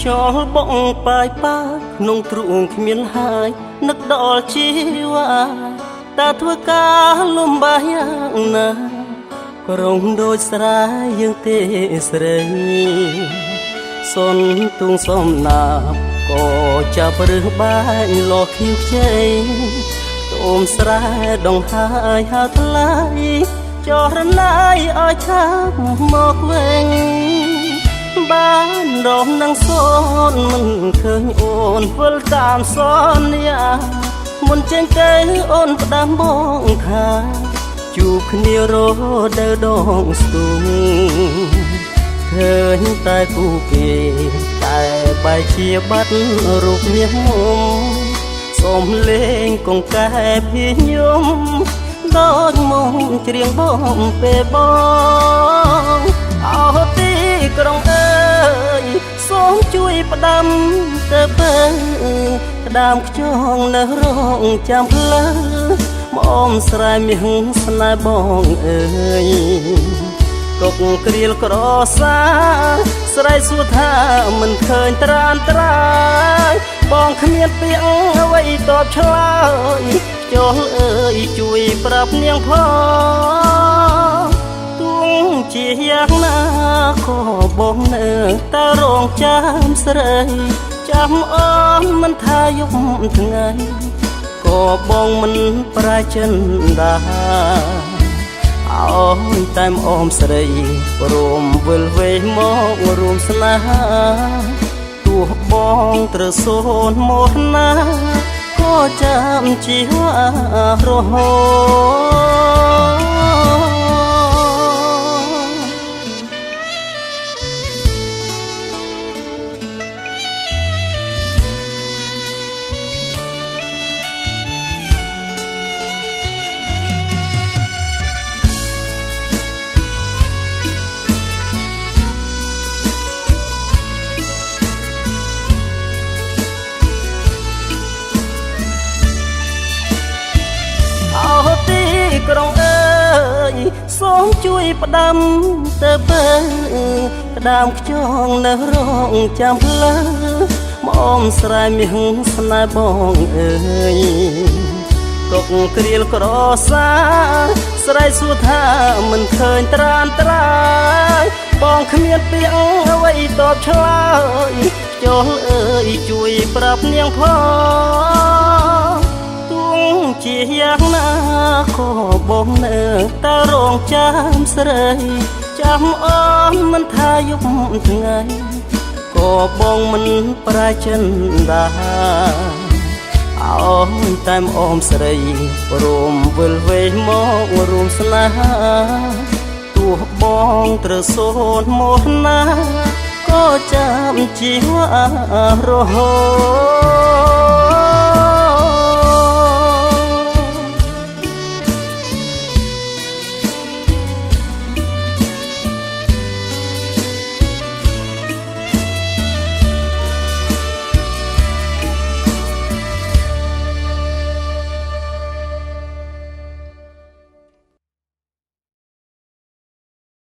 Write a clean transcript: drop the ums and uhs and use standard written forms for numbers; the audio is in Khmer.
លបងបាយប៉ាក្នុងទ្រូងគ្មានហើយនឹកដល់ជីវ៉ាតើធ្វើការលំបាកយ៉ាងណាក៏រងដូចស្រែយើងទេស្រីសុនទូងសំណាបក៏ចាប់រឹសបែកលោះខៀវខ្ចីទូមស្រែដងហើយហៅថ្លៃចោះរណាយឲ្យឆាប់មកវិញបានរំនឹងសូនមិនឃើញអូនវិលតាមសន្យាមុនចេញទៅអូនផ្ដាំបងថាជួបគ្នារដូវដងស្ទូងឃើញតែគូគេតែបែកជាបាត់រូបមាសមុំសូមលេងកងកែភីញោមដូចមុំច្រៀងបងពេលបងអោទីក្រុងអើយសូមជួយផ្ដាំទៅបើក្ដាមខ្យងនៅរងចាំផ្លូវមកស្រែមាសស្នេហ៍បងអើយកុកក្រៀលក្រសាស្រីសួរថាមិនឃើញត្រានត្រាយបងគ្មានពាក្យអ្វីតបឆ្លើយចុះអើយជួយប្រាប់នាងផងទួងជាយ៉ាងណាក៏បងនៅតែរងចាំស្រីចាំអូនមិនថាយប់ថ្ងៃក៏បងមិនប្រែចិនដាអូនតែមអូមស្រីព្រមវិលវេមករួមស្នេហាទោះបងត្រូវសូនមកណាក៏ចាំជីវ៉ារហូតក្រុងអើយសូមជួយផ្ដាំទៅបើក្ដាមខ្យងនៅរងចាំផ្លូវមកស្រែមាសស្នេហ៍បងអើយកុកក្រៀលក្រសាស្រីសួរថាមិនឃើញត្រានត្រាយបងគ្មានពាក្យអ្វីតបឆ្លើយចុះអើយជួយប្រាប់នាងផងជាយ៉ាងណាក៏បងនៅតែរងចាំស្រីចាំអូនមិនថាយប់ថ្ងៃក៏បងមិនប្រែចិនដាអូនតែមអូមស្រីព្រមវិលវេមករួមស្នេហាទោះបងត្រូវសូនមកណាក៏ចាំជីវ៉ារហូត